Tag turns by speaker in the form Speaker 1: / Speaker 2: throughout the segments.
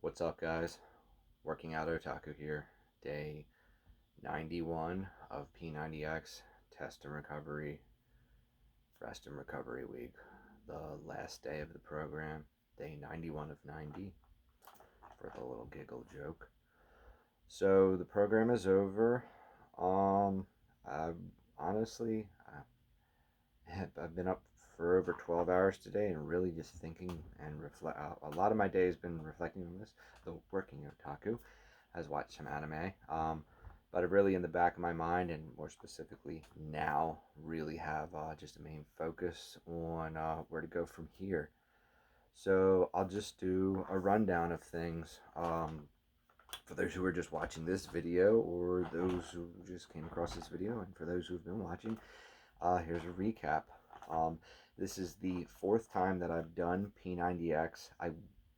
Speaker 1: What's up, guys? Working out otaku here. Day 91 of P90X Test and Recovery, Rest and Recovery Week. The last day of the program, day 91 of 90, for the little giggle joke. So the program is over. I honestly, I've been up for over 12 hours today and really just thinking and reflect. A lot of my day has been reflecting on this. The working otaku has watched some anime, but I really, in the back of my mind, and more specifically now, really have just a main focus on where to go from here. So I'll just do a rundown of things. For those who are just watching this video, or those who just came across this video, and for those who've been watching, here's a recap. Um, this is the fourth time that I've done P90X.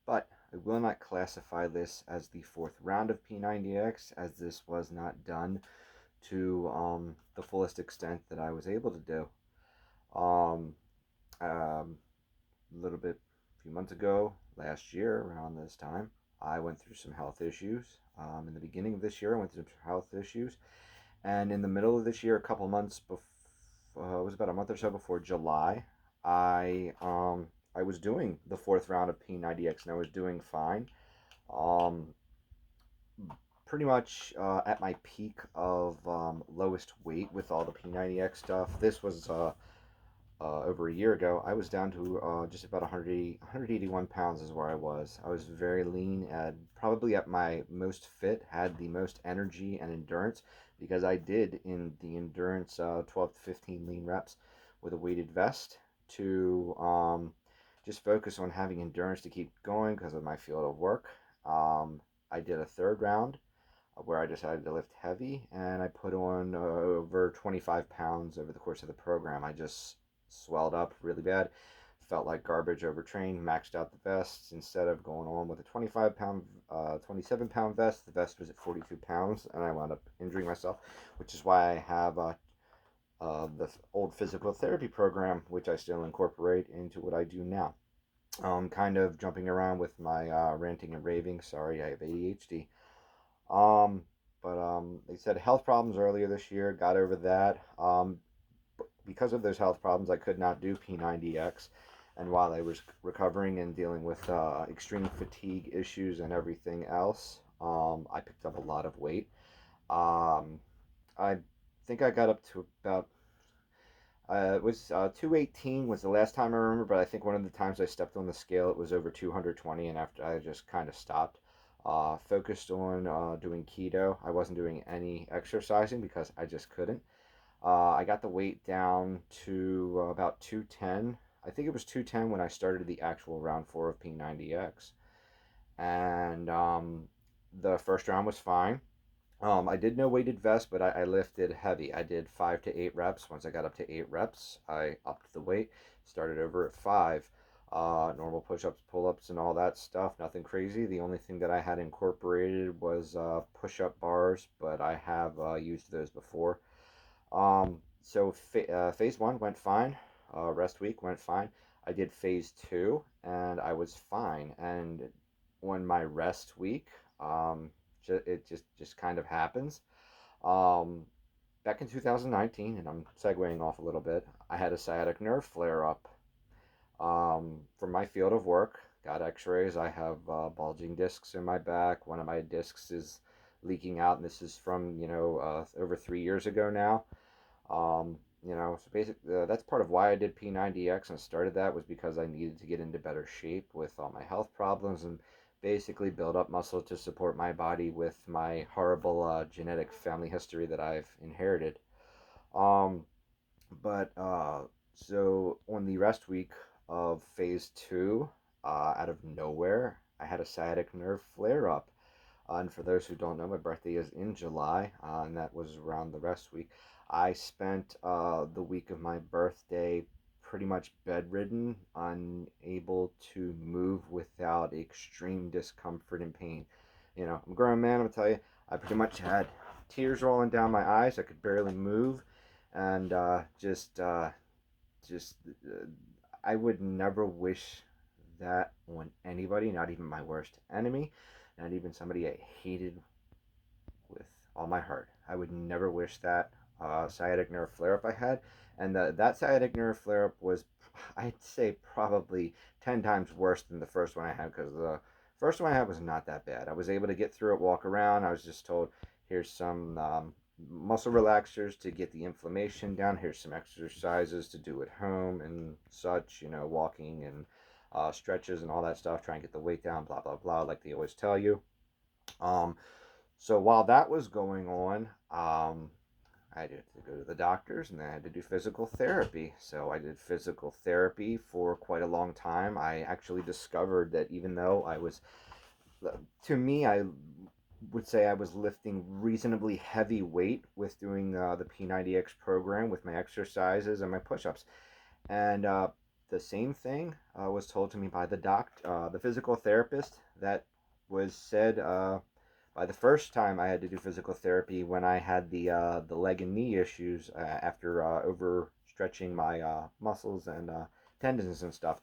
Speaker 1: But I will not classify this as the fourth round of P90X, as this was not done to the fullest extent that I was able to do. A little bit, a few months ago, last year, around this time, I went through some health issues. In the beginning of this year, I went through some health issues. And in the middle of this year, a couple months before, it was about a month or so before July, I was doing the fourth round of P90X, and I was doing fine. Um, Pretty much at my peak of lowest weight with all the P90X stuff. This was over a year ago. I was down to just about 181 pounds is where I was. I was very lean and probably at my most fit, had the most energy and endurance, because I did in the endurance 12 to 15 lean reps with a weighted vest to just focus on having endurance to keep going because of my field of work. I did a third round where I decided to lift heavy, and I put on over 25 pounds over the course of the program. I just swelled up really bad, felt like garbage, overtrained, maxed out the vest. Instead of going on with a 27 pound vest, the vest was at 42 pounds, and I wound up injuring myself, which is why I have the old physical therapy program, which I still incorporate into what I do now. Kind of jumping around with my ranting and raving. Sorry, I have ADHD. Um, they said health problems earlier this year. Got over that. Because of those health problems, I could not do P90X. And while I was recovering and dealing with extreme fatigue issues and everything else, I picked up a lot of weight. I think I got up to about it was 218 was the last time I remember, but I think one of the times I stepped on the scale, it was over 220, and after I just kind of stopped. Focused on doing keto. I wasn't doing any exercising because I just couldn't. I got the weight down to about 210. I think it was 210 when I started the actual round 4 of P90X. And the first round was fine. I did no weighted vest, but I lifted heavy. I did 5 to 8 reps. Once I got up to 8 reps, I upped the weight, started over at 5. Normal push-ups, pull-ups, and all that stuff. Nothing crazy. The only thing that I had incorporated was push-up bars, but I have used those before. So phase 1 went fine. Rest week went fine. I did phase 2, and I was fine. And on my rest week, it just kind of happens. Um, Back in 2019, and I'm segueing off a little bit, I had a sciatic nerve flare up. From my field of work, got x-rays. I have bulging discs in my back. One of my discs is leaking out, and this is from over 3 years ago now. So basically, that's part of why I did P90X and started that, was because I needed to get into better shape with all my health problems and basically build up muscle to support my body with my horrible genetic family history that I've inherited. Um, so on the rest week of phase 2, out of nowhere, I had a sciatic nerve flare up. And for those who don't know, my birthday is in July, and that was around the rest week. I spent the week of my birthday pretty much bedridden, unable to move without extreme discomfort and pain. I'm a grown man, I'm gonna tell you, I pretty much had tears rolling down my eyes. I could barely move, and just I would never wish that on anybody, not even my worst enemy, not even somebody I hated with all my heart. I would never wish that sciatic nerve flare up I had. And that sciatic nerve flare up was, I'd say, probably 10 times worse than the first one I had, because the first one I had was not that bad. I was able to get through it, walk around. I was just told, here's some muscle relaxers to get the inflammation down. Here's some exercises to do at home and such, walking and stretches and all that stuff. Try and get the weight down, blah, blah, blah, like they always tell you. Um, so while that was going on, I had to go to the doctors, and then I had to do physical therapy. So I did physical therapy for quite a long time. I actually discovered that even though to me, I would say I was lifting reasonably heavy weight with doing the P90X program with my exercises and my push-ups. And the same thing was told to me by the physical therapist that was said by the first time I had to do physical therapy, when I had the leg and knee issues after overstretching my muscles and tendons and stuff.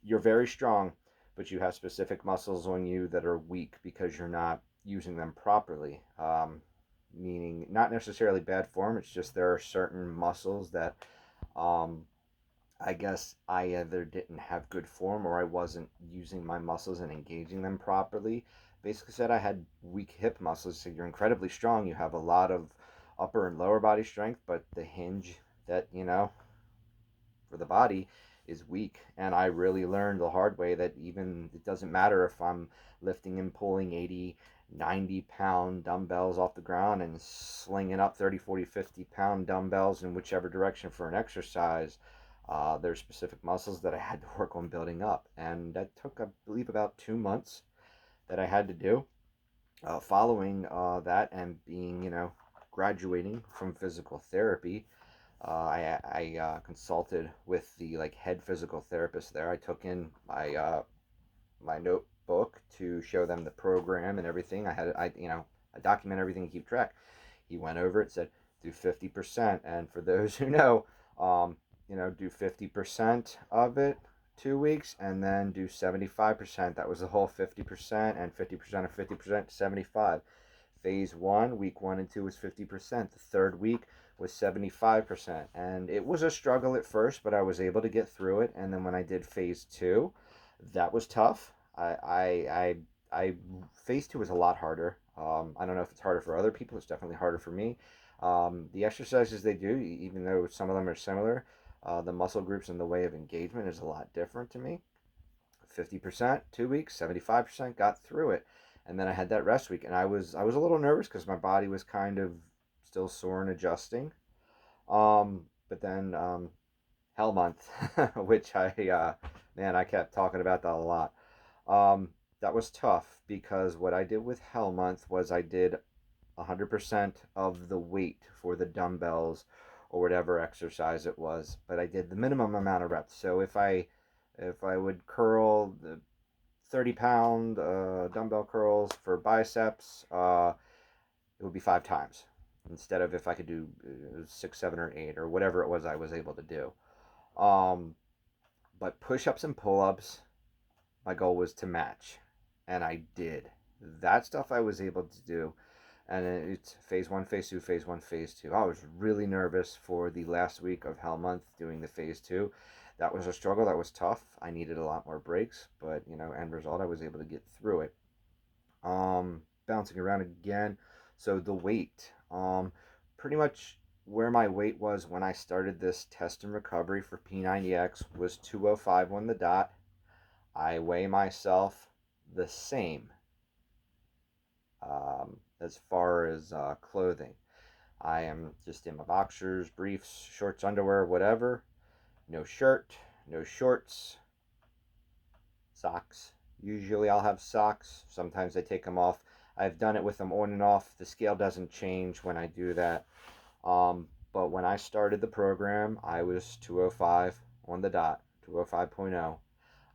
Speaker 1: You're very strong, but you have specific muscles on you that are weak because you're not using them properly. Meaning, not necessarily bad form. It's just there are certain muscles that I guess I either didn't have good form, or I wasn't using my muscles and engaging them properly. Basically said I had weak hip muscles. So you're incredibly strong. You have a lot of upper and lower body strength, but the hinge that, for the body is weak. And I really learned the hard way that even it doesn't matter if I'm lifting and pulling 80, 90-pound dumbbells off the ground and slinging up 30, 40, 50-pound dumbbells in whichever direction for an exercise. There's specific muscles that I had to work on building up. And that took, I believe, about 2 months that I had to do. Following that and being, graduating from physical therapy, I consulted with the head physical therapist there. I took in my notebook to show them the program and everything. I document everything to keep track. He went over it, said do 50%, and for those who know, do 50% of it 2 weeks, and then do 75%. That was the whole 50%, and 50% of 50%, 75. Phase 1, week 1 and 2 was 50%. The third week was 75%. And it was a struggle at first, but I was able to get through it. And then when I did phase 2, that was tough. Phase 2 was a lot harder. I don't know if it's harder for other people. It's definitely harder for me. The exercises they do, even though some of them are similar, the muscle groups and the way of engagement is a lot different to me. 50%, 2 weeks, 75%, got through it. And then I had that rest week, and I was a little nervous because my body was kind of still sore and adjusting. But then Hell Month, which I kept talking about that a lot. That was tough, because what I did with Hell Month was I did 100% of the weight for the dumbbells or whatever exercise it was, but I did the minimum amount of reps. So if I would curl the 30-pound dumbbell curls for biceps, it would be 5 times instead of if I could do 6, 7, or 8, or whatever it was I was able to do. But push-ups and pull-ups, my goal was to match, and I did. That stuff I was able to do. And it's phase 1, phase 2, phase 1, phase 2. I was really nervous for the last week of Hell Month doing the phase 2. That was a struggle. That was tough. I needed a lot more breaks, but end result, I was able to get through it. Bouncing around again. So the weight, pretty much where my weight was when I started this test and recovery for P90X was 205 on the dot. I weigh myself the same. As far as clothing, I am just in my boxers, briefs, shorts, underwear, whatever. No shirt, no shorts, socks. Usually I'll have socks. Sometimes I take them off. I've done it with them on and off. The scale doesn't change when I do that. But when I started the program, I was 205 on the dot, 205.0.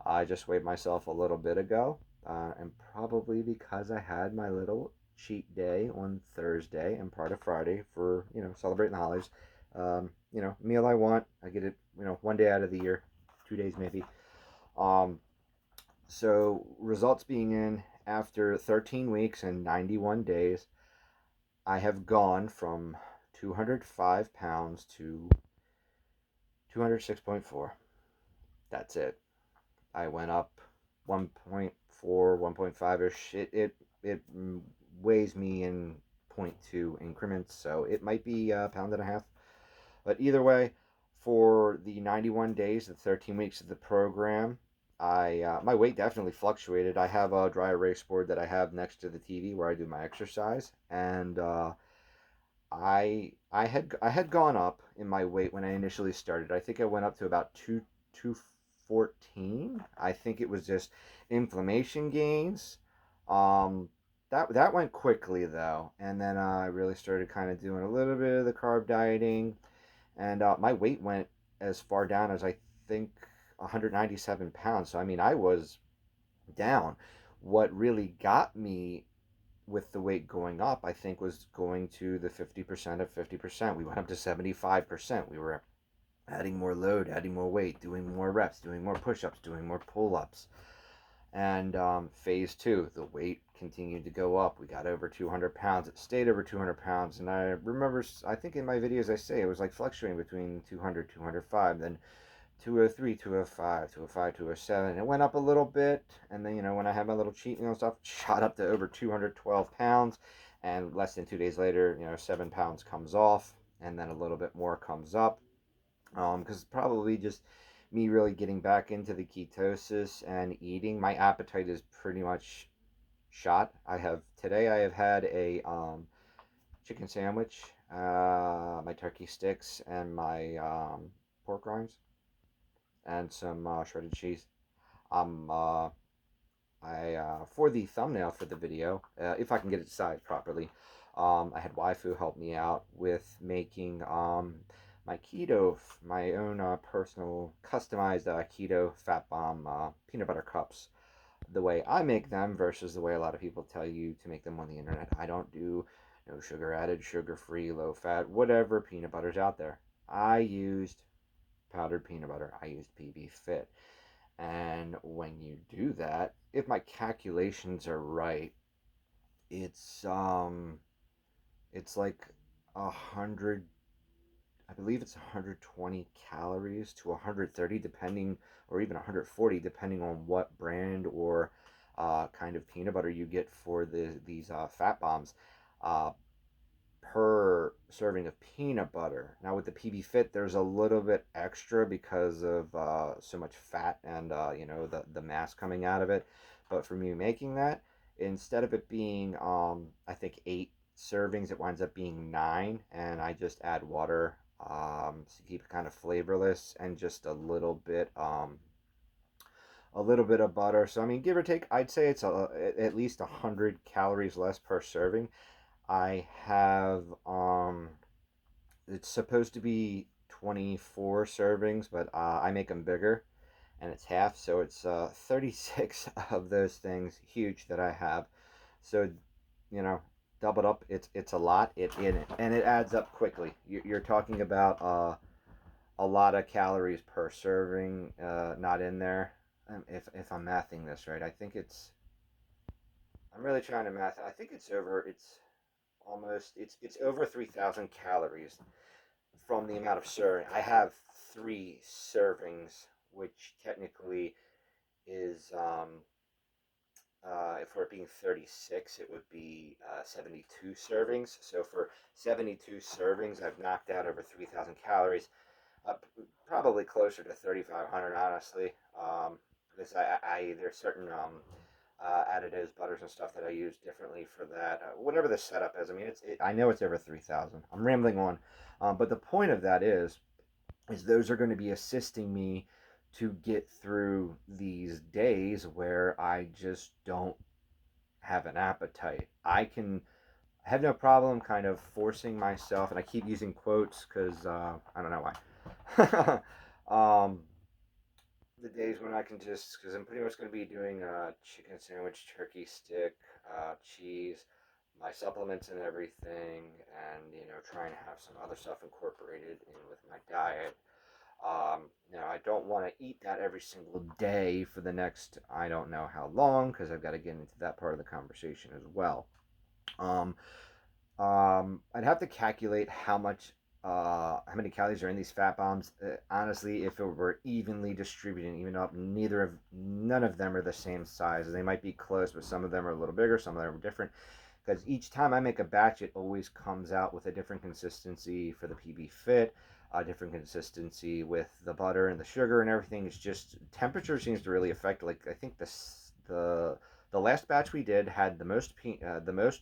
Speaker 1: I just weighed myself a little bit ago, and probably because I had my little cheat day on Thursday and part of Friday for celebrating the holidays. Meal I want, I get it 1 day out of the year, 2 days maybe. So, results being in after 13 weeks and 91 days, I have gone from 205 pounds to 206.4. That's it. I went up 1.4, 1.5 ish. It weighs me in zero point 0.2 increments, so it might be a pound and a half. But either way, for the 91 days, the 13 weeks of the program, I my weight definitely fluctuated. I have a dry erase board that I have next to the TV where I do my exercise, and I had gone up in my weight when I initially started. I think I went up to about 214. I think it was just inflammation gains. Um, that went quickly though, and then I really started kind of doing a little bit of the carb dieting, and my weight went as far down as I think 197 pounds. So I mean, I was down. What really got me with the weight going up, I think, was going to the 50% of 50%. We went up to 75%. We were adding more load, adding more weight, doing more reps, doing more push ups, doing more pull ups. And phase two, the weight continued to go up. We got over 200 pounds. It stayed over 200 pounds. And I remember, I think in my videos I say it was like fluctuating between 200, 205, then 203, 205, 205, 207. It went up a little bit, and then when I had my little cheat meal and stuff, shot up to over 212 pounds, and less than 2 days later, 7 pounds comes off, and then a little bit more comes up, because probably just me really getting back into the ketosis and eating. My appetite is pretty much shot. I have had a chicken sandwich, my turkey sticks, and my pork rinds and some shredded cheese. Um, uh, for the thumbnail for the video, if I can get it sized properly, I had waifu help me out with making my keto, my own personal customized keto fat bomb peanut butter cups. The way I make them versus the way a lot of people tell you to make them on the internet. I don't do no sugar added, sugar free, low fat, whatever peanut butter's out there. I used powdered peanut butter. I used PB Fit. And when you do that, if my calculations are right, it's it's like 100, I believe it's 120 calories to 130 depending, or even 140 depending on what brand or kind of peanut butter you get for these fat bombs. Uh, per serving of peanut butter. Now with the PB Fit, there's a little bit extra because of so much fat and the mass coming out of it. But for me making that, instead of it being I think 8 servings, it winds up being 9, and I just add water to keep it kind of flavorless and just a little bit of butter. So I mean, give or take, I'd say it's at least 100 calories less per serving. I have it's supposed to be 24 servings, but I make them bigger, and it's half, so it's 36 of those things huge that I have. So, you know, double it up, it's a lot. And it adds up quickly. You're talking about a lot of calories per serving, not in there. If I'm mathing this right, I think I'm really trying to math. I think it's over 3,000 calories from the amount of serving. I have 3 servings, which technically is if we're being 36, it would be 72 servings. So for 72 servings, I've knocked out over 3,000 calories. Uh, Probably closer to 3,500, honestly. Because there's certain additives, butters, and stuff that I use differently for that. Whatever the setup is, I mean, I know it's over 3,000. I'm rambling on, but the point of that is those are going to be assisting me to get through these days where I just don't have an appetite. I have no problem kind of forcing myself, and I keep using quotes because I don't know why. The days when I can just, because I'm pretty much going to be doing a chicken sandwich, turkey stick, cheese, my supplements and everything, and trying to have some other stuff incorporated in with my diet. I don't want to eat that every single day for the next, I don't know how long, because I've got to get into that part of the conversation as well. Um, I'd have to calculate how many calories are in these fat bombs. Honestly, if it were evenly distributed, even though none of them are the same size. They might be close, but some of them are a little bigger, some of them are different. Because each time I make a batch, it always comes out with a different consistency for the PB Fit, a different consistency with the butter and the sugar and everything. It's just temperature seems to really affect. Like I think the last batch we did had the most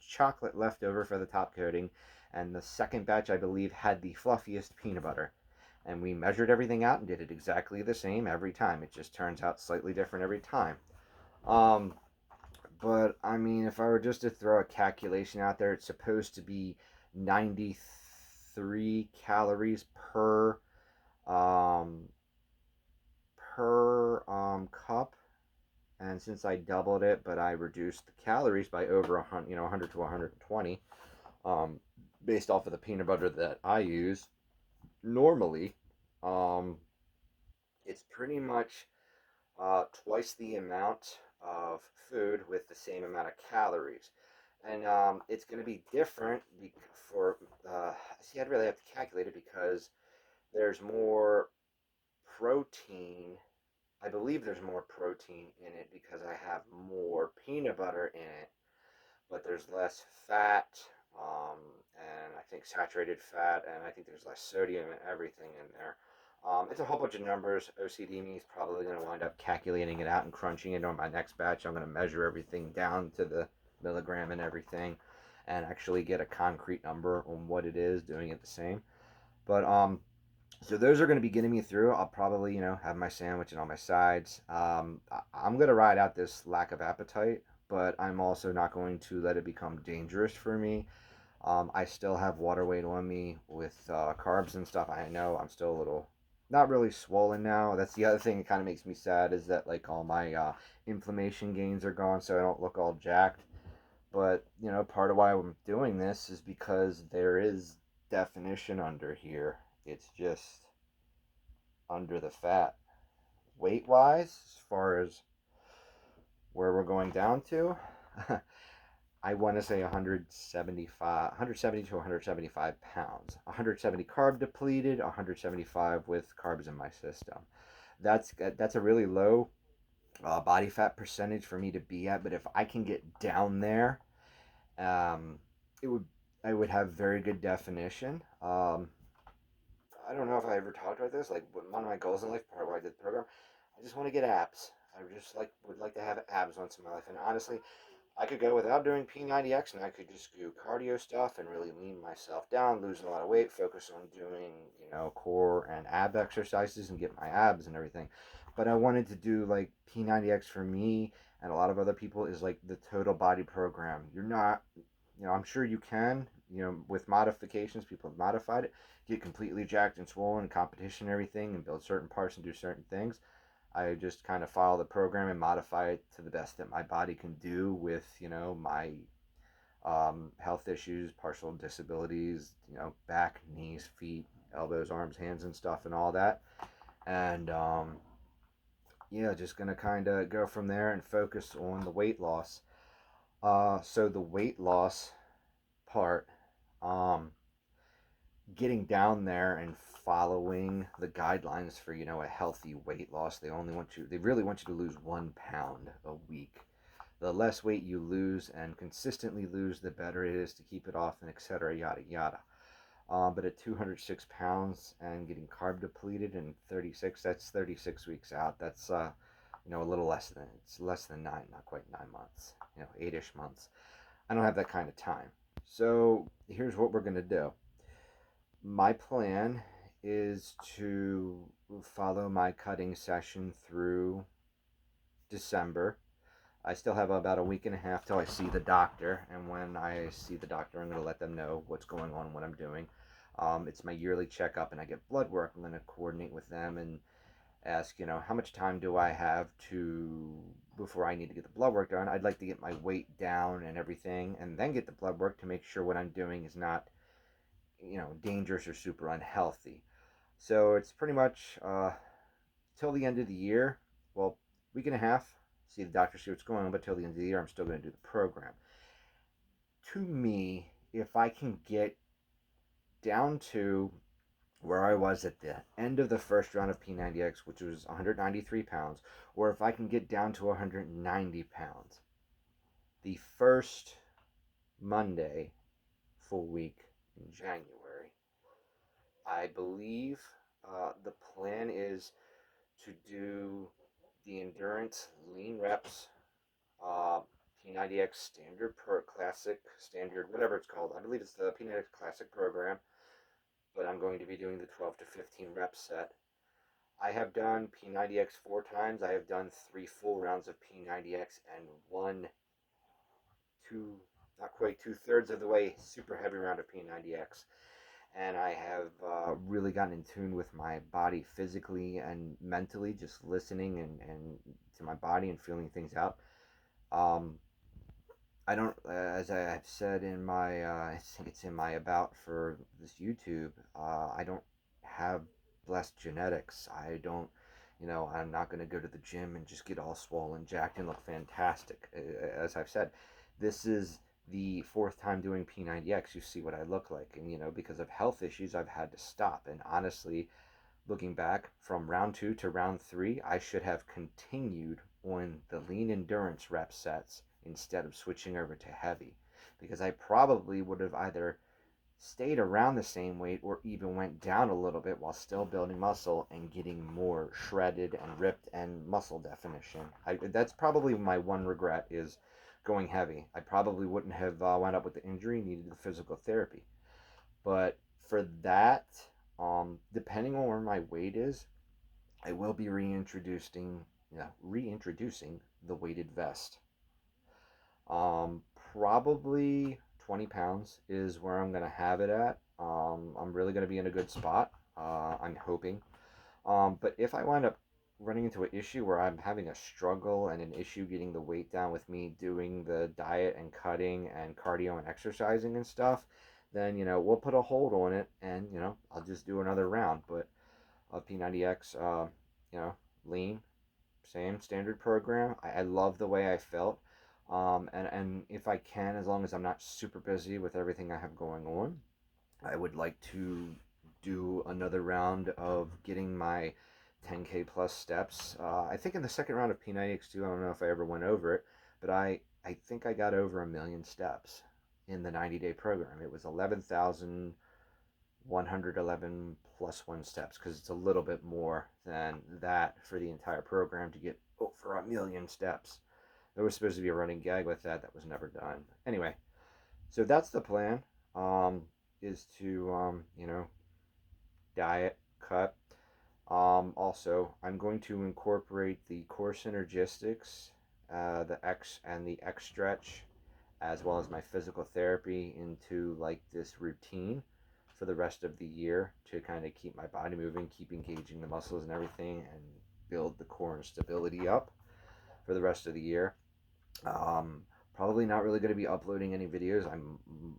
Speaker 1: chocolate left over for the top coating, and the second batch I believe had the fluffiest peanut butter. And we measured everything out and did it exactly the same every time. It just turns out slightly different every time. Um, but I mean, if I were just to throw a calculation out there, it's supposed to be 93 calories um, per cup. And since I doubled it, but I reduced the calories by over 100, 100 to 120, um, based off of the peanut butter that I use normally, um, it's pretty much twice the amount of food with the same amount of calories. And it's going to be different for, see, I'd really have to calculate it because there's more protein. I believe there's more protein in it because I have more peanut butter in it, but there's less fat, um, and I think saturated fat, and I think there's less sodium and everything in there. It's a whole bunch of numbers. OCD me is probably going to wind up calculating it out and crunching it on my next batch. I'm going to measure everything down to the milligram and everything, and actually get a concrete number on what it is, doing it the same. But so those are going to be getting me through. I'll probably, have my sandwich and all my sides. I'm going to ride out this lack of appetite, but I'm also not going to let it become dangerous for me. I still have water weight on me with carbs and stuff. I know I'm still a little, not really swollen now. That's the other thing that kind of makes me sad is that like all my inflammation gains are gone, so I don't look all jacked. But part of why I'm doing this is because there is definition under here. It's just under the fat. Weight wise, as far as where we're going down to, I want to say 170 to 175 pounds. 170 carb depleted, 175 with carbs in my system. That's a really low body fat percentage for me to be at. But if I can get down there, um, it would I would have very good definition. I don't know if I ever talked about this. Like one of my goals in life, part of why I did the program, I just want to get abs. I just would like to have abs once in my life. And honestly, I could go without doing P90X, and I could just do cardio stuff and really lean myself down, lose a lot of weight, focus on doing core and ab exercises and get my abs and everything. But I wanted to do like P90X for me and a lot of other people is like the total body program. You're not, I'm sure you can, with modifications, people have modified it, get completely jacked and swollen in competition and everything and build certain parts and do certain things. I just kind of follow the program and modify it to the best that my body can do with, my health issues, partial disabilities, back, knees, feet, elbows, arms, hands, and stuff, and all that. And yeah, just gonna kind of go from there and focus on the weight loss. So the weight loss part, um, getting down there and following the guidelines for a healthy weight loss. They really want you to lose 1 pound a week. The less weight you lose and consistently lose, the better it is to keep it off, and etc. Yada yada. But at 206 pounds and getting carb depleted in 36, that's 36 weeks out. That's a little less than, it's less than 9, not quite 9 months, 8ish months. I don't have that kind of time. So here's what we're gonna do. My plan is to follow my cutting session through December. I still have about a week and a half till I see the doctor, and when I see the doctor, I'm going to let them know what's going on, what I'm doing. It's my yearly checkup, and I get blood work. I'm going to coordinate with them and ask, how much time do I have to before I need to get the blood work done. I'd like to get my weight down and everything, and then get the blood work to make sure what I'm doing is not, dangerous or super unhealthy. So it's pretty much till the end of the year. Well, week and a half. See the doctor, see what's going on. But till the end of the year, I'm still going to do the program. To me, if I can get down to where I was at the end of the first round of P90X, which was 193 pounds, or if I can get down to 190 pounds, the first Monday full week in January, I believe the plan is to do the endurance lean reps, uh, P90X standard per classic standard, whatever it's called. I believe it's the P90X classic program, but I'm going to be doing the 12 to 15 rep set. I have done P90X 4 times. I have done 3 full rounds of P90X and one, two, not quite 2/3 of the way, super heavy round of P90X. And I have really gotten in tune with my body physically and mentally, just listening and to my body and feeling things out. Um, I don't, as I have said in my, I think it's in my about for this YouTube, I don't have blessed genetics. I don't, I'm not going to go to the gym and just get all swollen, jacked, and look fantastic. As I've said, this is the fourth time doing P90X. You see what I look like. And, because of health issues, I've had to stop. And honestly, looking back from round 2 to round 3, I should have continued on the lean endurance rep sets instead of switching over to heavy, because I probably would have either stayed around the same weight or even went down a little bit while still building muscle and getting more shredded and ripped and muscle definition. That's probably my one regret, is going heavy. I probably wouldn't have wound up with the injury, needed the physical therapy. But for that, depending on where my weight is, I will be reintroducing the weighted vest. Probably 20 pounds is where I'm gonna have it at. I'm really gonna be in a good spot. I'm hoping. But if I wind up running into an issue where I'm having a struggle and an issue getting the weight down with me doing the diet and cutting and cardio and exercising and stuff, then we'll put a hold on it, and I'll just do another round. But P90X, you know, lean, same standard program. I love the way I felt. And if I can, as long as I'm not super busy with everything I have going on, I would like to do another round of getting my 10K plus steps. I think in the second round of P90X2, I don't know if I ever went over it, but I think I got over 1 million steps in the 90-day program. It was 11,111 plus 1 steps, because it's a little bit more than that for the entire program to get over 1 million steps. There was supposed to be a running gag with that. That was never done. Anyway, so that's the plan. Is to diet, cut. Also, I'm going to incorporate the core synergistics, the X and the X stretch, as well as my physical therapy into like this routine for the rest of the year to kind of keep my body moving, keep engaging the muscles and everything, and build the core and stability up for the rest of the year. Um, Probably not really going to be uploading any videos.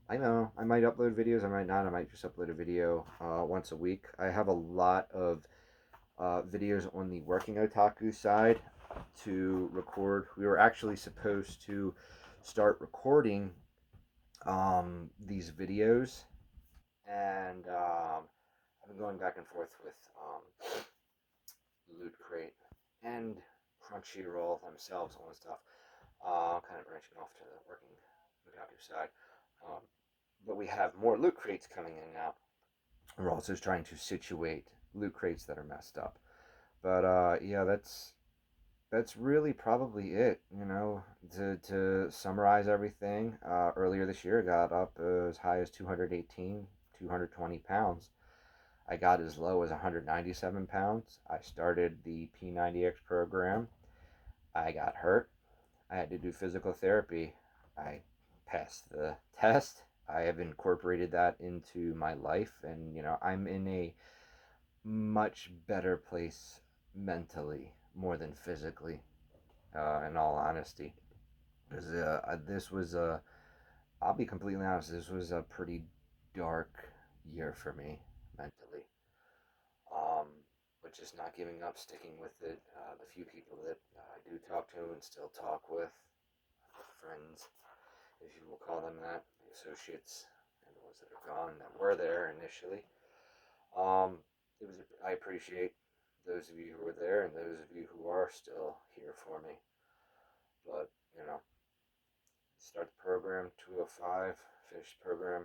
Speaker 1: I know I might upload videos, I might not. I might just upload a video once a week. I have a lot of videos on the working otaku side to record. We were actually supposed to start recording these videos, and I've been going back and forth with Loot Crate and Crunchyroll themselves on stuff. Kind of branching off to the working otaku side. Um, but we have more loot crates coming in now. We're also trying to situate loot crates that are messed up. But yeah, that's really probably it. To summarize everything, earlier this year I got up as high as 218, 220 pounds. I got as low as 197 pounds. I started the P90X program. I got hurt. I had to do physical therapy. I passed the test. I have incorporated that into my life, and I'm in a much better place mentally more than physically, in all honesty. Because this was a, I'll be completely honest, this was a pretty dark year for me mentally. just not giving up, sticking with it. The few people that I do talk to and still talk with, friends, if you will call them that, the associates, and the ones that are gone that were there initially. I appreciate those of you who were there and those of you who are still here for me. But, start the program 205, finish the program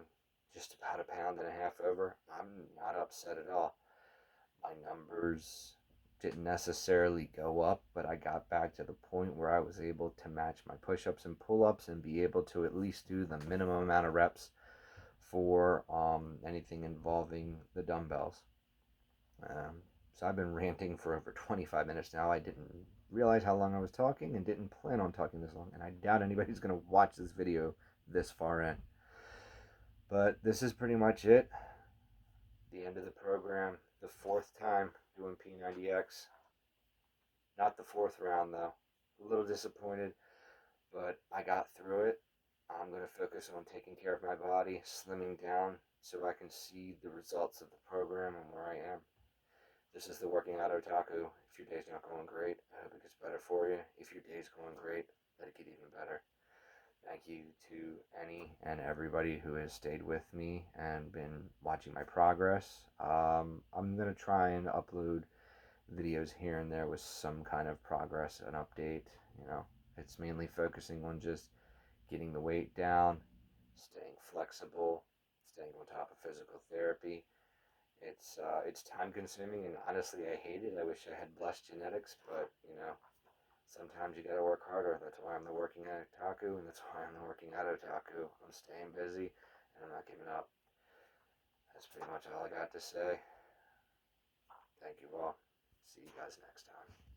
Speaker 1: just about a pound and a half over. I'm not upset at all. My numbers didn't necessarily go up, but I got back to the point where I was able to match my push-ups and pull-ups and be able to at least do the minimum amount of reps for anything involving the dumbbells. So I've been ranting for over 25 minutes now. I didn't realize how long I was talking and didn't plan on talking this long, and I doubt anybody's going to watch this video this far in. But this is pretty much it. The end of the program, the fourth time doing P90X. Not the fourth round though. A little disappointed, but I got through it. I'm going to focus on taking care of my body, slimming down so I can see the results of the program and where I am. This is the Working Out Otaku. If your day's not going great, I hope it gets better for you. If your day's going great, let it get even better. Thank you to any and everybody who has stayed with me and been watching my progress. I'm going to try and upload videos here and there with some kind of progress and update. It's mainly focusing on just getting the weight down, staying flexible, staying on top of physical therapy. It's time consuming, and honestly I hate it. I wish I had blessed genetics, but sometimes you gotta work harder. That's why I'm the Working Out Otaku, and that's why I'm the Working Out Otaku. I'm staying busy, and I'm not giving up. That's pretty much all I got to say. Thank you all. See you guys next time.